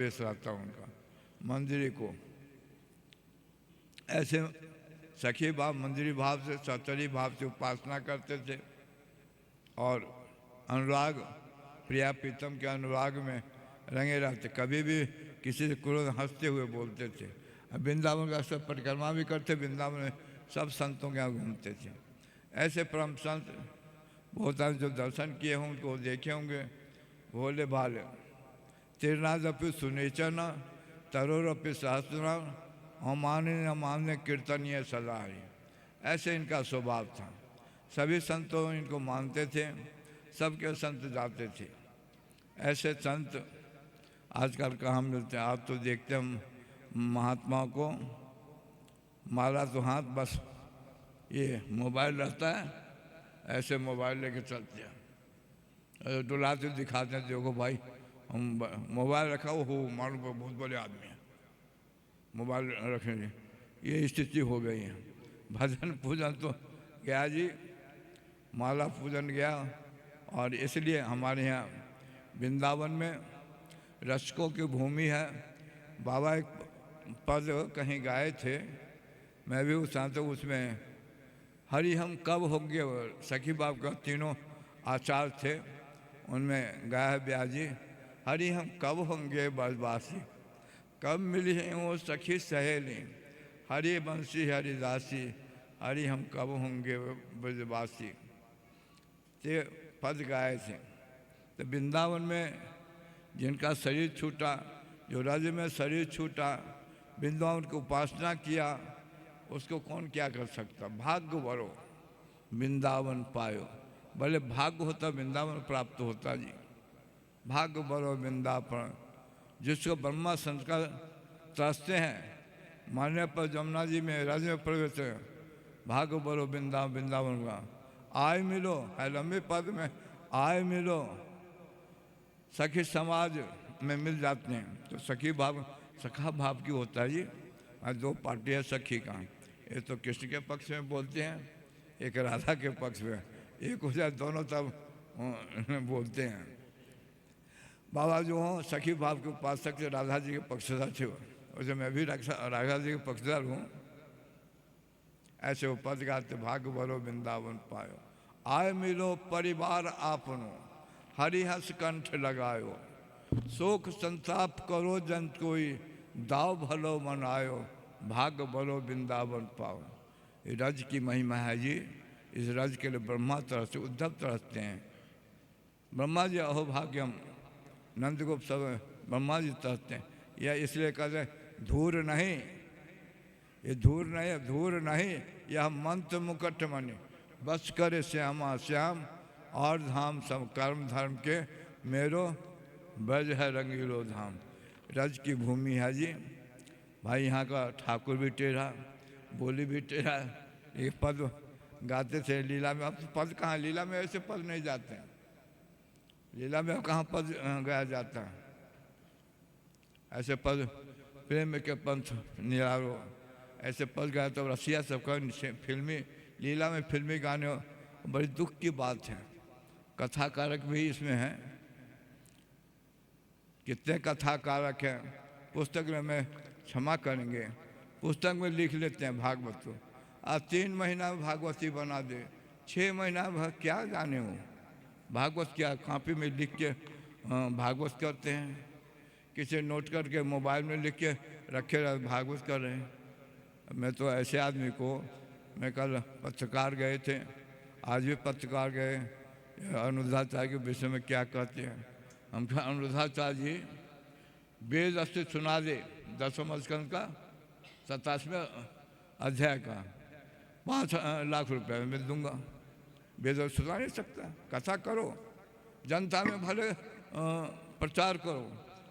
पेश रहता उनका मंदिरी को। ऐसे सखी भाव मंदिरी भाव से सतरी भाव से उपासना करते थे और अनुराग प्रिया प्रीतम के अनुराग में रंगे रहते। कभी भी किसी से क्रोध हंसते हुए बोलते थे। अब वृंदावन का सब परिक्रमा भी करते, वृंदावन में सब संतों के यहाँ घूमते थे। ऐसे परम संत बहुत सारे जो दर्शन किए हों उनको देखे होंगे। भोले भाले तीर्णादपि सुनेचन तरोरपि सहस्रना अमान्य अमान्य कीर्तनीय सदा ही। ऐसे इनका स्वभाव था। सभी संतों इनको मानते थे, सबके संत जाते थे। ऐसे संत आजकल कहाँ मिलते हैं। आप तो देखते हैं महात्माओं को माला तो हाथ, बस ये मोबाइल रहता है, ऐसे मोबाइल लेके चलते हैं, डुलाते दिखाते हैं, देखो भाई हम मोबाइल रखा हो मालूम बहुत बड़े आदमी हैं, मोबाइल रखेंगे। ये स्थिति हो गई है। भजन पूजन तो गया जी, माला पूजन गया। और इसलिए हमारे यहाँ वृंदावन में रसिकों की भूमि है। बाबा एक पद कहीं गाए थे, मैं भी उस तो उसमें हरि हम कब होंगे, सखी बाप का तीनों आचार थे, उनमें गाया है ब्याजी, हरि हम कब होंगे ब्रजवासी, कब मिली हैं वो सखी सहेली, हरि बंसी हरिदासी, हरि हम कब होंगे ब्रजवासी। ते पद गाए थे। तो वृंदावन में जिनका शरीर छूटा, जो राज्य में शरीर छूटा, वृंदावन की उपासना किया, उसको कौन क्या कर सकता। भाग्य बरो वृंदावन पायो, भले भाग्य होता वृंदावन प्राप्त होता जी। भाग्य बरो वृंदावन, जिसको ब्रह्मा संस्कार तरसते हैं, मारने पर जमुना जी में राज्य में प्रवेश है, भाग्य बरो वृंदावन का। आय मिलो है लंबे पद में, आय मिलो सखी समाज में मिल जाते हैं। तो सखी भाव सखा भाव की होता है जी। दो पार्टी है सखी का, एक तो कृष्ण के पक्ष में बोलते हैं, एक राधा के पक्ष में, एक हो जाए दोनों तब बोलते हैं। बाबा जो हों सखी भाव के उपासक थे, राधा जी के पक्षधर थे, वैसे मैं भी राधा जी के पक्षधर हूँ। ऐसे वो पद गाते, भाग्य बरो वृंदावन पायो, आय मिलो परिवार आपनो, हरिहस कंठ लगायो, शोक संताप करो जन कोई, दाव भलो मनायो, भाग्य बरो वृंदावन पाओ। ये रज की महिमा है जी। इस रज के लिए ब्रह्मा तरसते, उद्धव तरसते हैं। ब्रह्मा जी अहो भाग्यम, नंदगोप सब ब्रह्मा जी तरसते हैं। यह इसलिए कहते धूर नहीं, ये धूर नहीं, धूर नहीं, यह मंत्र मुकट मणि, बस करे श्यामा श्याम, और धाम सब कर्म धर्म के मेरो, ब्रज है रंगीलो धाम। रज की भूमि है जी। भाई यहाँ का ठाकुर भी टेढ़ा, बोली भी टेढ़ा। ये पद गाते थे लीला में। अब पद कहाँ, लीला में ऐसे पद नहीं जाते हैं। लीला में कहाँ पद गाया जाता है। ऐसे पद प्रेम के पंथ निरारो, ऐसे पद गाए तो रसिया सबका फिल्मी लीला में फिल्मी गाने, बड़ी दुख की बात है। कथाकारक भी इसमें हैं, कितने कथाकारक हैं। पुस्तक में क्षमा करेंगे, पुस्तक में लिख लेते हैं भागवत को, आज 3 महीना में भागवती बना दे, 6 महीना में क्या जाने हो भागवत क्या, कॉपी में लिख के भागवत करते हैं, किसी नोट करके मोबाइल में लिख के रखे भागवत कर रहे हैं। मैं तो ऐसे आदमी को, मैं कल पत्रकार गए थे, आज भी पत्रकार गए, अनुराधाचार्य के विषय में क्या कहते हैं। हम कहा अनुराधाचार्य जी वेद से सुना दे, 10वें स्कंद का 27वें अध्याय का 5 लाख रुपए मैं दूंगा। वेद सुना नहीं सकता, कथा करो, जनता में भले प्रचार करो,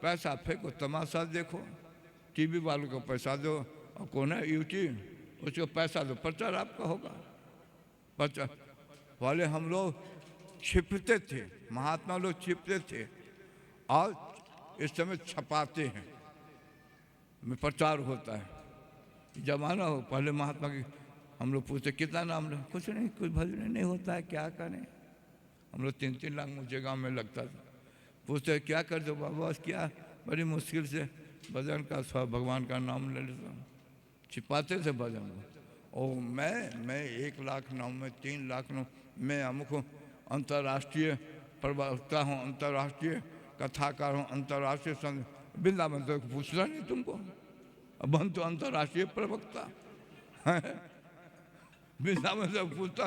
पैसा फेंको, तमाशा देखो, टीवी वालों को पैसा दो, और कौन है यूट्यूब, उसको पैसा दो, प्रचार आपका होगा। प्रचार पहले हम लोग छिपते थे, महात्मा लोग छिपते थे, और इस समय छपाते हैं, में प्रचार होता है। जमाना हो, पहले महात्मा की हम लोग पूछते कितना नाम लो, कुछ नहीं, कुछ भजन नहीं होता है, क्या करें। हम लोग 3-3 लाख मुझे गाँव में लगता था, पूछते क्या कर दो बाबा, क्या बड़ी मुश्किल से भजन का स्व भगवान का नाम ले लेता हूँ, छिपाते थे भजन को। ओ मैं 1 लाख नाम में 3 लाख नाम, मैं अमुक हूँ, अंतर्राष्ट्रीय प्रवक्ता हूँ, अंतर्राष्ट्रीय कथाकार हूँ, अंतर्राष्ट्रीय संत। वृंदावन तो पूछता नहीं तुमको, अब हम तो अंतर्राष्ट्रीय प्रवक्ता वृंदावन से पूछता,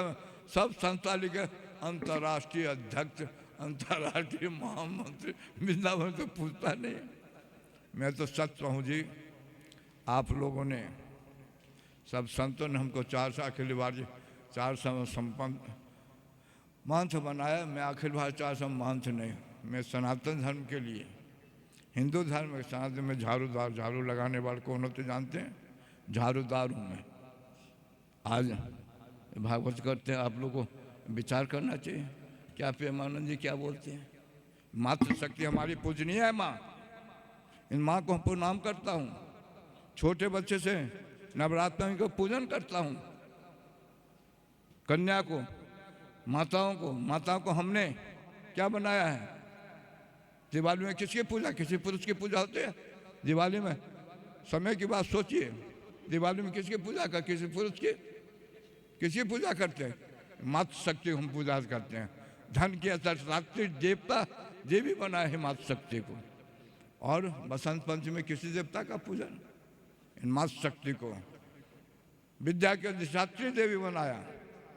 सब संस्था लिखे अंतर्राष्ट्रीय अध्यक्ष, अंतर्राष्ट्रीय महामंत्री, वृंदावन तो पूछता नहीं। मैं तो सच कहूँ जी, आप लोगों ने सब संतों ने हमको 4 साल अखिल भारतीय 4 संपन्न महंत बनाया। मैं अखिल भारतीय 4 महंत नहीं, मैं सनातन धर्म के लिए, हिंदू धर्म के सनातन में झाड़ूदार, झाड़ू लगाने वाले कौन होते जानते हैं? झाड़ूदार हूँ मैं। आज भागवत करते हैं, आप लोग को विचार करना चाहिए। क्या प्रेमानंद जी क्या बोलते हैं? मातृ शक्ति हमारी पूजनीय है माँ, इन माँ को प्रणाम करता हूँ। छोटे बच्चे से नवरात्र को पूजन करता हूँ, कन्या को, माताओं को हमने क्या बनाया है? दिवाली में किसकी पूजा? किसी पुरुष की पूजा होती है दिवाली में? समय की बात सोचिए, दिवाली में किसकी पूजा कर? किसी पुरुष की? किसकी पूजा करते हैं? मातृ शक्ति हम पूजा करते हैं। धन की अर्थशास्त्री देवता देवी बनाए है मातृ शक्ति को। और बसंत पंचमी किसी देवता का पूजन? इन मातृ शक्ति को विद्या के अधिष्ठात्री देवी बनाया।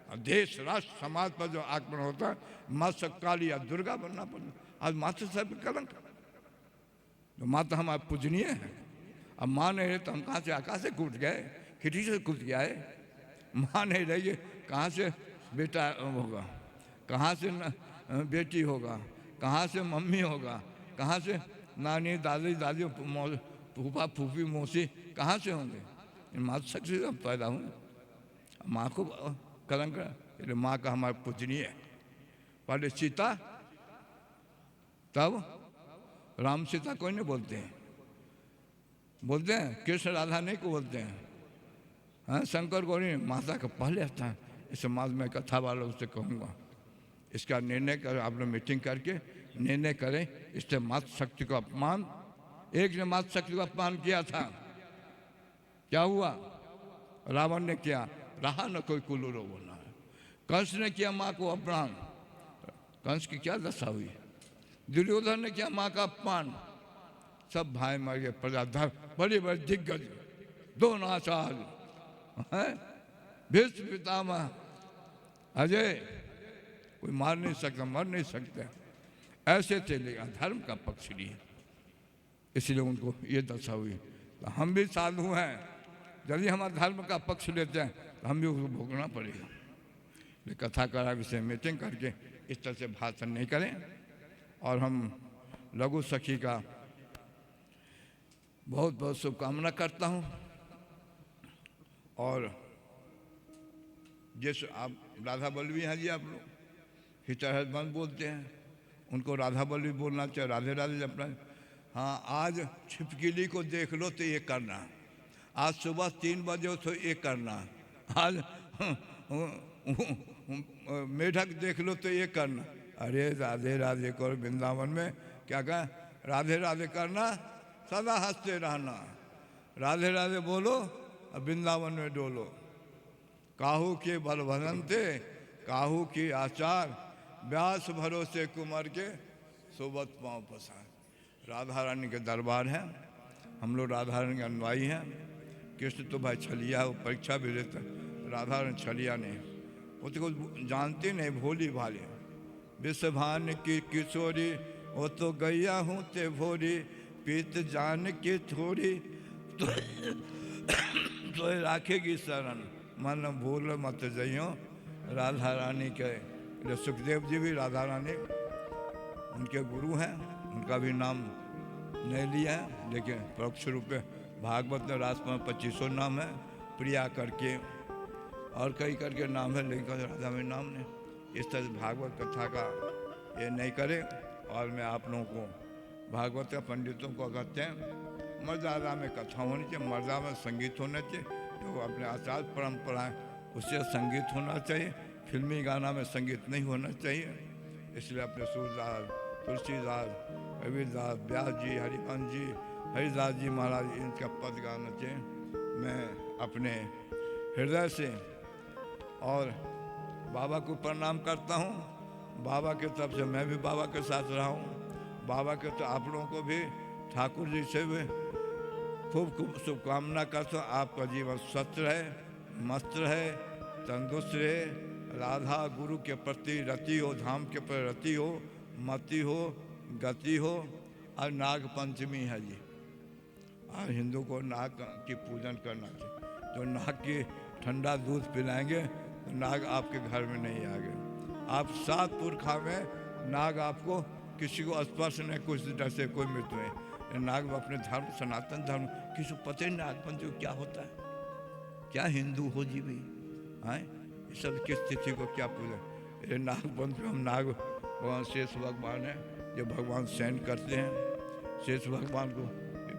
और देश राष्ट्र समाज पर जो आक्रमण होता है, माता काली या दुर्गा बनना पड़ता। आज माता सब कलंक, तो माता हमारे पूजनीय है। अब माँ नहीं रहे तो हम कहाँ से आकाश से कूद गए, खिड़की से कूद गया है। माँ नहीं रही, कहाँ से बेटा होगा, कहाँ से बेटी होगा, कहाँ से मम्मी होगा, कहाँ से नानी दादी दादी फूफा फूफी मौसी कहाँ से होंगे? मातृ शक्ति से पैदा हूँ। माँ को कलंक, माँ का हमारे पूजनीय है। पहले सीता, तब राम सीता कोई नहीं बोलते हैं, बोलते हैं कृष्ण राधा नहीं को बोलते हैं। हाँ, शंकर गौरी माता का पहले स्थान। इस समाज में कथा वालों से कहूँगा, इसका निर्णय कर, आप लोग मीटिंग करके निर्णय करें। इससे मातृ शक्ति को अपमान, एक ने मातृ शक्ति को अपमान किया था, क्या हुआ? रावण ने किया, रहा न कोई कुलूरो बोलना है। कंस ने किया माँ को अपमान, कंस की क्या दशा हुई? दुर्योधन ने किया माँ का अपमान, सब भाई मर गए। प्रजाधर बड़े बड़े दिग्गज, द्रोणाचार्य, भीष्म पितामह, अजय, कोई मार नहीं सकता, मर नहीं सकते, ऐसे थे। लेकिन धर्म का पक्ष लिए, इसलिए उनको ये दशा हुई। तो हम भी साधु हैं, यदि हमारे धर्म का पक्ष लेते हैं तो हम भी उसको भोगना पड़ेगा। ये कथा करा विषय मीटिंग करके इस तरह से भाषण नहीं करें। और हम लघु सखी का बहुत बहुत शुभकामना करता हूँ। और जैसे आप राधा बल्लवी हैं जी, आप लोग हितरहसबंद बोलते हैं, उनको राधा बल्लवी बोलना चाहिए, राधे राधे अपना। हाँ, आज छिपकली को देख लो तो ये करना, आज सुबह 3 बजे तो ये करना, आज मेढक देख लो तो ये करना। अरे राधे राधे करो, वृंदावन में क्या कहें? राधे राधे करना, सदा हंसते रहना, राधे राधे बोलो और वृंदावन में डोलो। काहू के बल भनंते, काहू की आचार, व्यास भरोसे कुमार के सोबत पाँव पसार। राधा रानी के दरबार है, हम लोग राधा रानी के अनुयायी हैं। कृष्ण तो भाई छलिया, वो परीक्षा भी देता, राधा रानी छलिया नहीं, वो तो जानती नहीं, भोली भाली। विषभान की किशोरी, वो तो गैया हूँ ते भोरी, पीत जान की थोड़ी तो राखेगी शरण, मन भूल मत जइयो। राधा रानी के जो सुखदेव जी भी राधा रानी उनके गुरु हैं, उनका भी नाम नहीं लिया है, लेकिन परोक्ष रूप में भागवत में रास में 2500 नाम है, प्रिया करके और कई करके नाम है, लेकिन राधा में नाम नहीं। इस तरह से भागवत कथा का ये नहीं करें। और मैं आप लोगों को भागवत के पंडितों को कहते हैं, मर्यादा में कथा होनी चाहिए, मर्यादा में संगीत होना चाहिए, जो अपने आचार परंपराएं उससे संगीत होना चाहिए। फिल्मी गाना में संगीत नहीं होना चाहिए। इसलिए अपने सूरदास, तुलसीदास, कबीरदास, व्यास जी, हरिवंश जी, हरिदास जी महाराज, इनका पद गाना चाहिए। मैं अपने हृदय से और बाबा को प्रणाम करता हूँ। बाबा के तरफ से मैं भी बाबा के साथ रहा हूँ। बाबा के तो आप लोगों को भी ठाकुर जी से भी खूब खूब शुभकामना करता हूँ। आपका जीवन स्वस्थ रहे, मस्त रहे, तंदुरुस्त रहे, राधा गुरु के प्रति रति हो, धाम के प्रति रति हो, मति हो, गति हो। और नाग पंचमी है जी, और हिंदू को नाग की पूजन करना चाहिए। तो नाग की ठंडा दूध पिलाएंगे तो नाग आपके घर में नहीं आएंगे। आप 7 पुरखा में नाग आपको किसी को स्पर्श नहीं, कुछ डर से कोई मृत्यु नहीं। नाग अपने धर्म, सनातन धर्म, किसी को पता ही नागपंचमी क्या होता है, क्या हिंदू हो जी भाई, आए ये सब किस तिथि को क्या पूजा। ये नागपंचमी हम नाग भगवान शेष भगवान है, जो भगवान सेंड करते हैं, शेष भगवान को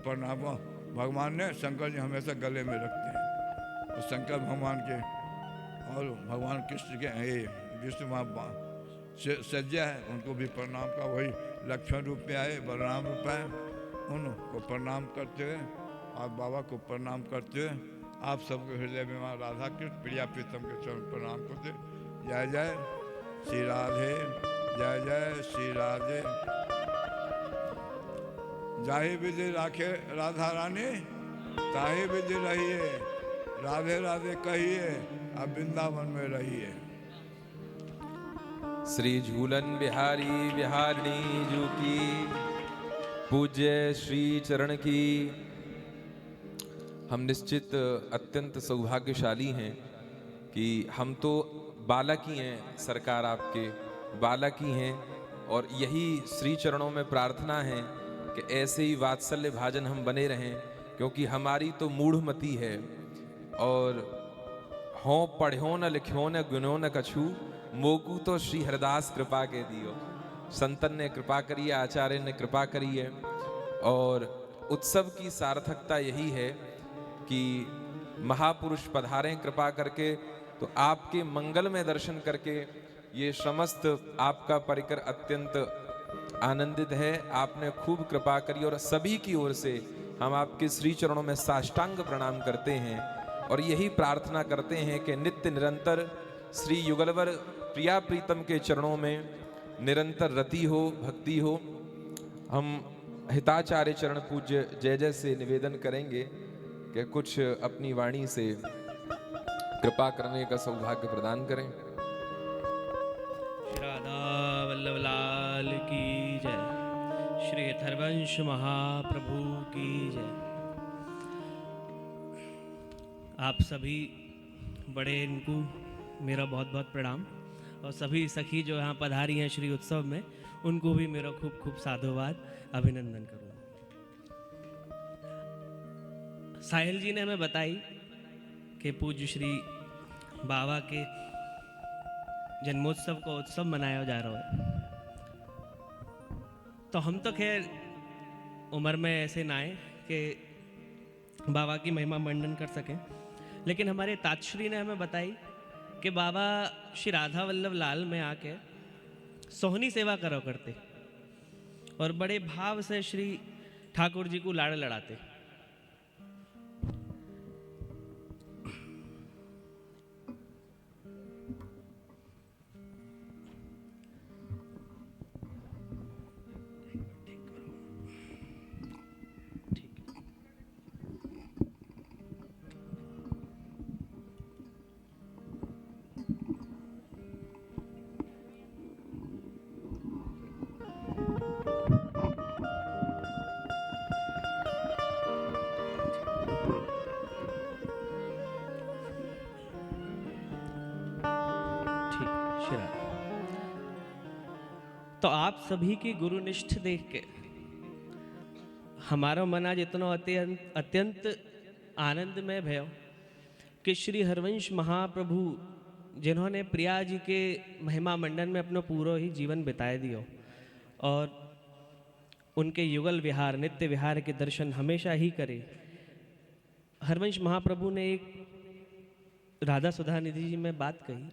प्रणाम। भगवान ने शंकर जी हमेशा गले में रखते हैं, और शंकर भगवान के और भगवान कृष्ण के विष्णु सज्जा है, उनको भी प्रणाम का। वही लक्ष्मण रूप में आए, बलराम रूप आए, उनको प्रणाम करते हुए और बाबा को प्रणाम करते हुए आप सबके हृदय में माँ राधा कृष्ण प्रिया प्रीतम के चरण प्रणाम करते। जय जय श्री राधे, जय जय श्री राधे। जाहि विधि राखे राधा रानी, ताहि विधि रहिए, राधे राधे कहिए, अब वृंदावन में रहिए। श्री झूलन बिहारी बिहारिणी जू की, पूज्य श्री चरण की। हम निश्चित अत्यंत सौभाग्यशाली हैं कि हम तो बालक ही हैं, सरकार आपके बालक ही हैं, और यही श्री चरणों में प्रार्थना है कि ऐसे ही वात्सल्य भाजन हम बने रहें, क्योंकि हमारी तो मूढ़मति है। और हों पढ़्यो न लिख्यो न गुनो न कछु, मोकू तो श्री हरदास कृपा के दियो। संतन ने कृपा करी है, आचार्य ने कृपा करी है। और उत्सव की सार्थकता यही है कि महापुरुष पधारें कृपा करके, तो आपके मंगल में दर्शन करके ये समस्त आपका परिकर अत्यंत आनंदित है। आपने खूब कृपा करी, और सभी की ओर से हम आपके श्री चरणों में साष्टांग प्रणाम करते हैं, और यही प्रार्थना करते हैं कि नित्य निरंतर श्री युगलवर प्रिया प्रीतम के चरणों में निरंतर रति हो, भक्ति हो। हम हिताचार्य चरण पूज्य जय जय से निवेदन करेंगे कि कुछ अपनी वाणी से कृपा करने का सौभाग्य प्रदान करें। श्री राधा वल्लभ लाल की जय, श्री हरवंश महाप्रभु की जय। आप सभी बड़े इनको मेरा बहुत बहुत प्रणाम, और सभी सखी जो यहाँ पधारी हैं श्री उत्सव में, उनको भी मेरा खूब खूब साधुवाद, अभिनंदन करूँ। साहिल जी ने हमें बताई कि पूज्य श्री बाबा के जन्मोत्सव का उत्सव मनाया जा रहा है। तो हम तो खैर उम्र में ऐसे ना आए कि बाबा की महिमा मंडन कर सकें, लेकिन हमारे तातश्री ने हमें बताई कि बाबा श्री राधा वल्लभ लाल में आके सोहनी सेवा करो करते, और बड़े भाव से श्री ठाकुर जी को लाड़ लड़ाते। तो आप सभी की गुरुनिष्ठ देख के हमारा मन आज इतना अत्यंत आनंद में भयो कि श्री हरवंश महाप्रभु, जिन्होंने प्रिया जी के महिमा मंडन में अपना पूरा ही जीवन बिताए दियो, और उनके युगल विहार, नित्य विहार के दर्शन हमेशा ही करे। हरवंश महाप्रभु ने एक राधा सुधा निधि जी में बात कही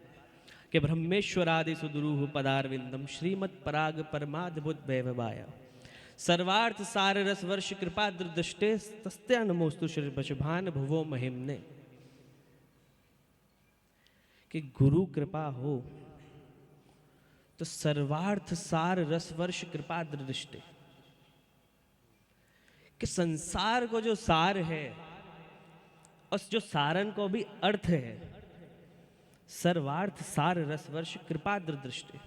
कि ब्रह्मेश्वरादि सुदुरूह पदारविंदम श्रीमत् पराग परमाद्भुत वैभवाया सर्वार्थ सार रस वर्ष कृपा दृष्टे तस्त्या नमोस्तु श्री वृषभान भुवो महिमने। कि गुरु कृपा हो तो सर्वार्थ सार रस वर्ष कृपा दृष्टि, कि संसार को जो सार है और जो सारन को भी अर्थ है, सर्वार्थ सार रस वर्ष कृपा दृष्टि,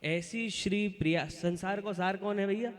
ऐसी श्री प्रिया। संसार को सार कौन है भैया?